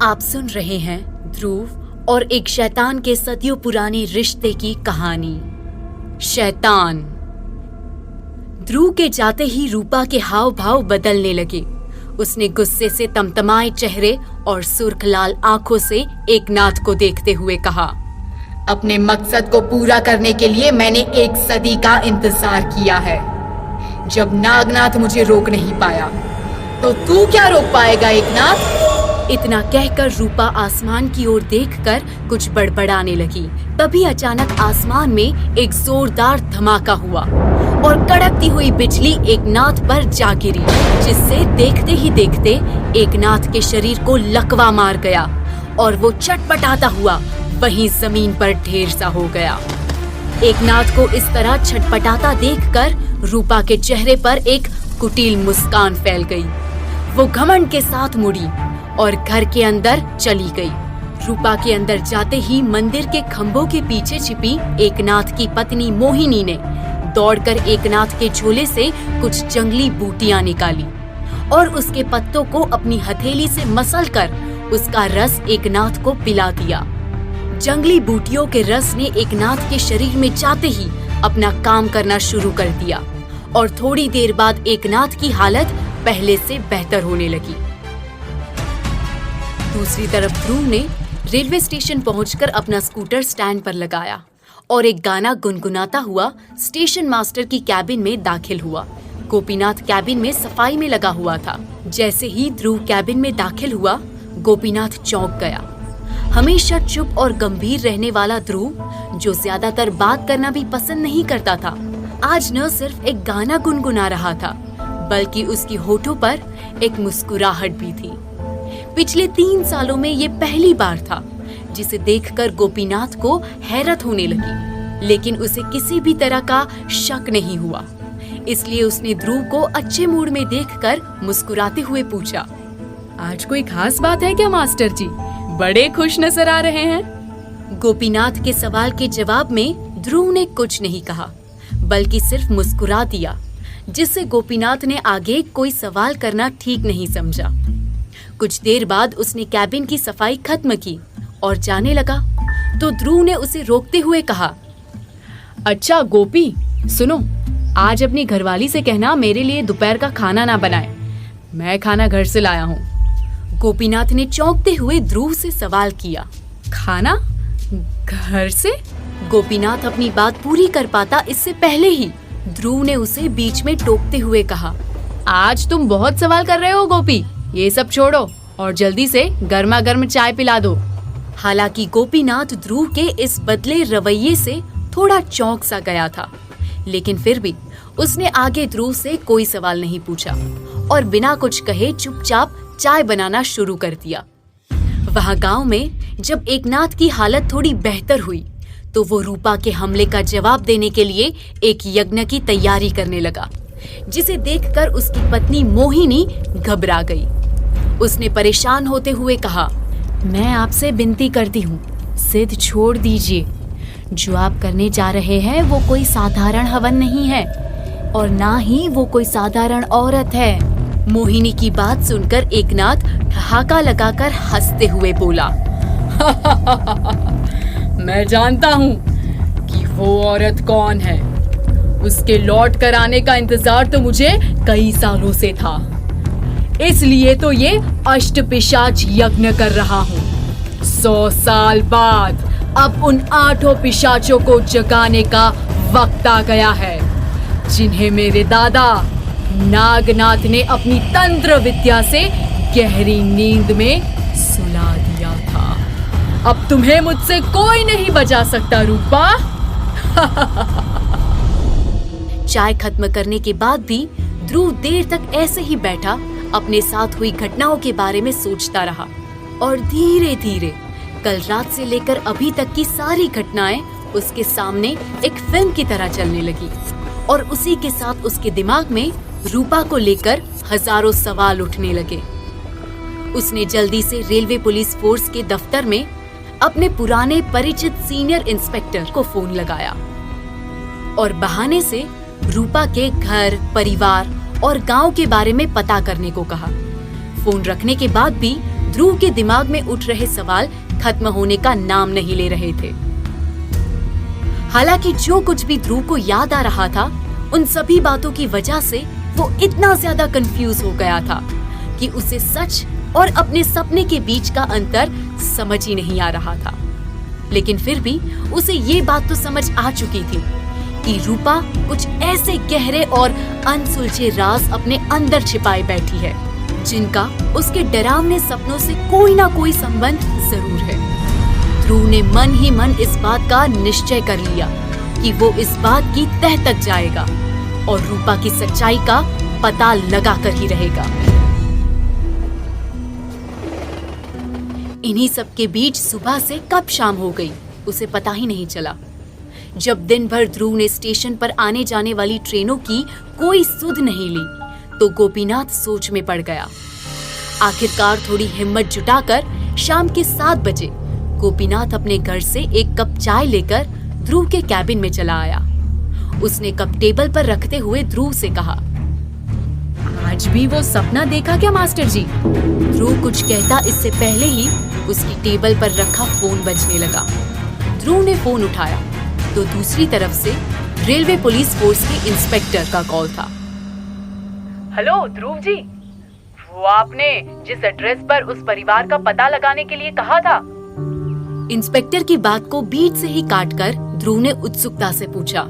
आप सुन रहे हैं ध्रुव और एक शैतान के सदियों पुराने रिश्ते की कहानी। शैतान। ध्रुव के जाते ही रूपा के हाव भाव बदलने लगे। उसने गुस्से से तमतमाए चेहरे और सुर्ख लाल आंखों से एकनाथ को देखते हुए कहा, अपने मकसद को पूरा करने के लिए मैंने 1 सदी का इंतजार किया है। जब नागनाथ मुझे रोक नहीं पाया तो तू क्या रोक पाएगा एकनाथ? इतना कहकर रूपा आसमान की ओर देखकर कुछ बड़बड़ाने लगी। तभी अचानक आसमान में एक जोरदार धमाका हुआ और कड़कती हुई बिजली एकनाथ पर जा गिरी, जिससे देखते ही देखते एकनाथ के शरीर को लकवा मार गया और वो चटपटाता हुआ वहीं जमीन पर ढेर सा हो गया। एकनाथ को इस तरह छटपटाता देखकर रूपा के चेहरे पर एक कुटिल मुस्कान फैल गई। वो घमंड के साथ मुड़ी और घर के अंदर चली गई। रूपा के अंदर जाते ही मंदिर के खंभों के पीछे छिपी एकनाथ की पत्नी मोहिनी ने दौड़कर एकनाथ के झोले से कुछ जंगली बूटियां निकाली और उसके पत्तों को अपनी हथेली से मसलकर उसका रस एकनाथ को पिला दिया। जंगली बूटियों के रस ने एकनाथ के शरीर में जाते ही अपना काम करना शुरू कर दिया और थोड़ी देर बाद एकनाथ की हालत पहले से बेहतर होने लगी। दूसरी तरफ ध्रुव ने रेलवे स्टेशन पहुंचकर अपना स्कूटर स्टैंड पर लगाया और एक गाना गुनगुनाता हुआ स्टेशन मास्टर की कैबिन में दाखिल हुआ। गोपीनाथ कैबिन में सफाई में लगा हुआ था। जैसे ही ध्रुव कैबिन में दाखिल हुआ, गोपीनाथ चौंक गया। हमेशा चुप और गंभीर रहने वाला ध्रुव, जो ज्यादातर बात करना भी पसंद नहीं करता था, आज न सिर्फ एक गाना गुनगुना रहा था, बल्कि उसकी होठों पर एक मुस्कुराहट भी थी। पिछले 3 सालों में ये पहली बार था जिसे देखकर गोपीनाथ को हैरत होने लगी, लेकिन उसे किसी भी तरह का शक नहीं हुआ। इसलिए उसने ध्रुव को अच्छे मूड में देखकर मुस्कुराते हुए पूछा, आज कोई खास बात है क्या मास्टर जी? बड़े खुश नजर आ रहे हैं। गोपीनाथ के सवाल के जवाब में ध्रुव ने कुछ नहीं कहा, बल्कि सिर्फ मुस्कुरा दिया, जिससे गोपीनाथ ने आगे कोई सवाल करना ठीक नहीं समझा। कुछ देर बाद उसने कैबिन की सफाई खत्म की और जाने लगा तो ध्रुव ने उसे रोकते हुए कहा, अच्छा गोपी, सुनो, आज अपनी घरवाली से कहना मेरे लिए दोपहर का खाना ना बनाए। मैं खाना घर से लाया हूँ। गोपीनाथ ने चौंकते हुए ध्रुव से सवाल किया, खाना घर से? गोपीनाथ अपनी बात पूरी कर पाता इससे पहले ही ध्रुव ने उसे बीच में टोकते हुए कहा, आज तुम बहुत सवाल कर रहे हो गोपी, ये सब छोड़ो और जल्दी से गर्मा गर्म चाय पिला दो। हालांकि गोपीनाथ ध्रुव के इस बदले रवैये से थोड़ा चौंक सा गया था, लेकिन फिर भी उसने आगे ध्रुव से कोई सवाल नहीं पूछा और बिना कुछ कहे चुपचाप चाय बनाना शुरू कर दिया। वहाँ गांव में जब एकनाथ की हालत थोड़ी बेहतर हुई तो वो रूपा के हमले का जवाब देने के लिए एक यज्ञ की तैयारी करने लगा, जिसे देखकर उसकी पत्नी मोहिनी घबरा गई। उसने परेशान होते हुए कहा, मैं आपसे विनती करती हूँ, जिद छोड़ दीजिए। जो आप करने जा रहे हैं वो कोई साधारण हवन नहीं है और ना ही वो कोई साधारण औरत है। मोहिनी की बात सुनकर एकनाथ ठहाका लगाकर हंसते हुए बोला, मैं जानता हूँ कि वो औरत कौन है। उसके लौट कर आने का इंतजार तो मुझे कई सालों से था, इसलिए तो ये अष्टपिशाच यज्ञ कर रहा हूँ। 100 साल बाद अब उन 8 पिशाचों को जगाने का वक्त आ गया है, जिन्हें मेरे दादा नागनाथ ने अपनी तंत्र विद्या से गहरी नींद में सुला दिया था। अब तुम्हें मुझसे कोई नहीं बचा सकता रूपा। चाय खत्म करने के बाद भी ध्रुव देर तक ऐसे ही बैठा अपने साथ हुई घटनाओं के बारे में सोचता रहा और धीरे धीरे कल रात से लेकर अभी तक की सारी घटनाएं उसके सामने एक फिल्म की तरह चलने लगी और उसी के साथ उसके दिमाग में रूपा को लेकर हजारों सवाल उठने लगे। उसने जल्दी से रेलवे पुलिस फोर्स के दफ्तर में अपने पुराने परिचित सीनियर इंस्पेक्टर को फोन लगाया और बहाने से रूपा के घर, परिवार और गांव के बारे में पता करने को कहा। फोन रखने के बाद भी ध्रुव के दिमाग में उठ रहे सवाल खत्म होने का नाम नहीं ले रहे थे। हालांकि जो कुछ भी ध्रुव को याद आ रहा था, उन सभी बातों की वजह से वो इतना ज्यादा कंफ्यूज हो गया था कि उसे सच और अपने सपने के बीच का अंतर समझ ही नहीं आ रहा था। लेकिन फिर भी उसे ये बात तो समझ आ चुकी थी कि रूपा कुछ ऐसे गहरे और अनसुलझे राज अपने अंदर छिपाए बैठी है, जिनका उसके डरावने सपनों से कोई ना कोई संबंध जरूर है। ध्रुव ने मन ही मन इस बात का निश्चय कर लिया कि वो इस बात की तह तक जाएगा और रूपा की सच्चाई का पता लगा कर ही रहेगा। इन्हीं सब के बीच सुबह से कब शाम हो गई उसे पता ही नहीं चला। जब दिन भर ध्रुव ने स्टेशन पर आने जाने वाली ट्रेनों की कोई सुध नहीं ली, तो गोपीनाथ सोच में पड़ गया। आखिरकार थोड़ी हिम्मत जुटाकर शाम के 7 बजे गोपीनाथ अपने घर से एक कप चाय लेकर ध्रुव के कैबिन में चला आया। उसने कप टेबल पर रखते हुए ध्रुव से कहा, आज भी वो सपना देखा क्या मास्टर जी? ध्रुव कुछ कहता इससे पहले ही उसकी टेबल पर रखा फोन बजने लगा। ध्रुव ने फोन उठाया तो दूसरी तरफ से रेलवे पुलिस फोर्स के इंस्पेक्टर का कॉल था। हेलो ध्रुव जी, वो आपने जिस एड्रेस पर उस परिवार का पता लगाने के लिए कहा था। इंस्पेक्टर की बात को बीच से ही काटकर ध्रुव ने उत्सुकता से पूछा।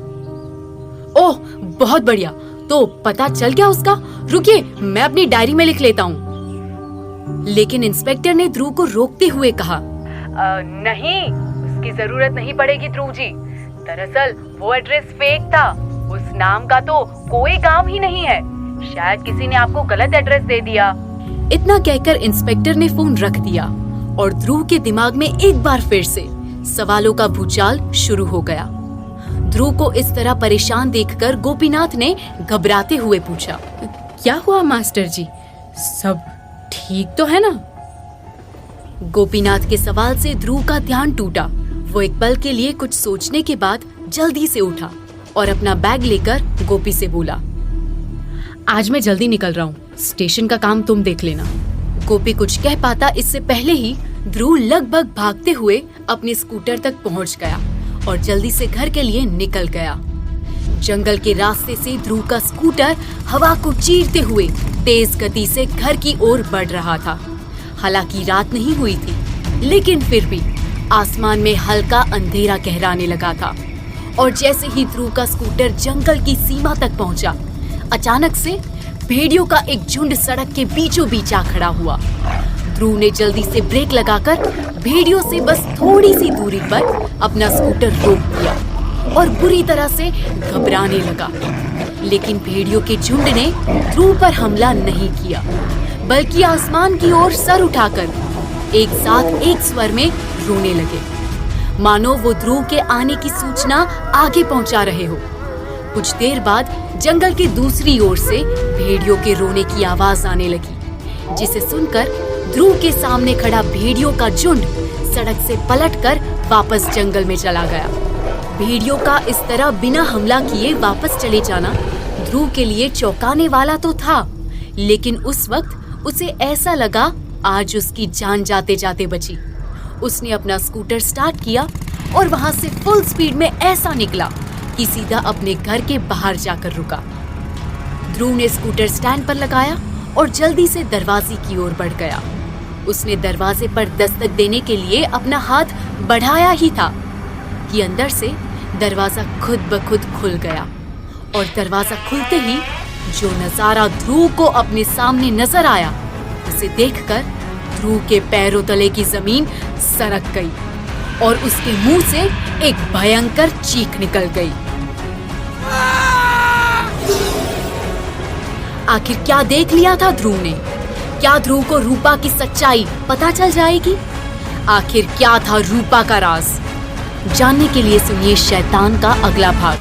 ओह, बहुत बढ़िया, तो पता चल गया उसका? रुकिए, मैं अपनी डायरी में लिख लेता हूँ। लेकिन इंस्पेक्टर ने ध्रुव को रोकते हुए कहा, नहीं, उसकी जरूरत नहीं पड़ेगी ध्रुव जी। दरअसल वो एड्रेस फेक था, उस नाम का तो कोई गांव ही नहीं है। शायद किसी ने आपको गलत एड्रेस दे दिया। इतना कहकर इंस्पेक्टर ने फोन रख दिया और ध्रुव के दिमाग में एक बार फिर से सवालों का भूचाल शुरू हो गया। ध्रुव को इस तरह परेशान देखकर गोपीनाथ ने घबराते हुए पूछा, क्या हुआ मास्टर जी? सब ठीक तो है ना? गोपीनाथ के सवाल से ध्रुव का ध्यान टूटा। वो एक पल के लिए कुछ सोचने के बाद जल्दी से उठा और अपना बैग लेकर गोपी से बोला, आज मैं जल्दी निकल रहा हूँ, स्टेशन का काम तुम देख लेना। गोपी कुछ कह पाता इससे पहले ही ध्रुव लगभग भागते हुए अपने स्कूटर तक पहुँच गया और जल्दी से घर के लिए निकल गया। जंगल के रास्ते से ध्रुव का स्कूटर हवा को चीरते हुए तेज गति से घर की ओर बढ़ रहा था। हालांकि रात नहीं हुई थी, लेकिन फिर भी आसमान में हल्का अंधेरा गहराने लगा था और जैसे ही ध्रुव का स्कूटर जंगल की सीमा तक पहुंचा, अचानक से भेड़ियों का एक झुंड सड़क के बीचों बीच आ खड़ा हुआ। ध्रुव ने जल्दी से ब्रेक लगाकर भेड़ियों से बस थोड़ी सी दूरी पर अपना स्कूटर रोक दिया और बुरी तरह से घबराने लगा। लेकिन भेड़ियों के झुंड ने ध्रुव पर हमला नहीं किया, बल्कि आसमान की ओर सर उठाकर एक साथ एक स्वर में रोने लगे, मानो वो ध्रुव के आने की सूचना आगे पहुंचा रहे हो। कुछ देर बाद जंगल के दूसरी ओर से भेड़ियों के रोने की आवाज आने लगी, जिसे सुनकर ध्रुव के सामने खड़ा भेड़ियों का झुंड सड़क से पलटकर वापस जंगल में चला गया। भेड़ियों का इस तरह बिना हमला किए वापस चले जाना ध्रुव के लिए चौंकाने वाला तो था, लेकिन उस वक्त उसे ऐसा लगा आज उसकी जान जाते जाते बची। उसने अपना स्कूटर स्टार्ट किया और वहां से फुल स्पीड में ऐसा निकला कि सीधा अपने घर के बाहर जाकर रुका। ध्रुव ने स्कूटर स्टैंड पर लगाया और जल्दी से दरवाजे की ओर बढ़ गया। उसने दरवाजे पर दस्तक देने के लिए अपना हाथ बढ़ाया ही था कि अंदर से दरवाजा खुद ब खुद खुल गया और दरवाजा खुलते ही जो नजारा ध्रुव को अपने सामने नजर आया, उसे देखकर ध्रुव के पैरों तले की जमीन सरक गई और उसके मुंह से एक भयंकर चीख निकल गई। आखिर क्या देख लिया था ध्रुव ने? क्या ध्रुव को रूपा की सच्चाई पता चल जाएगी? आखिर क्या था रूपा का राज? जानने के लिए सुनिए शैतान का अगला भाग।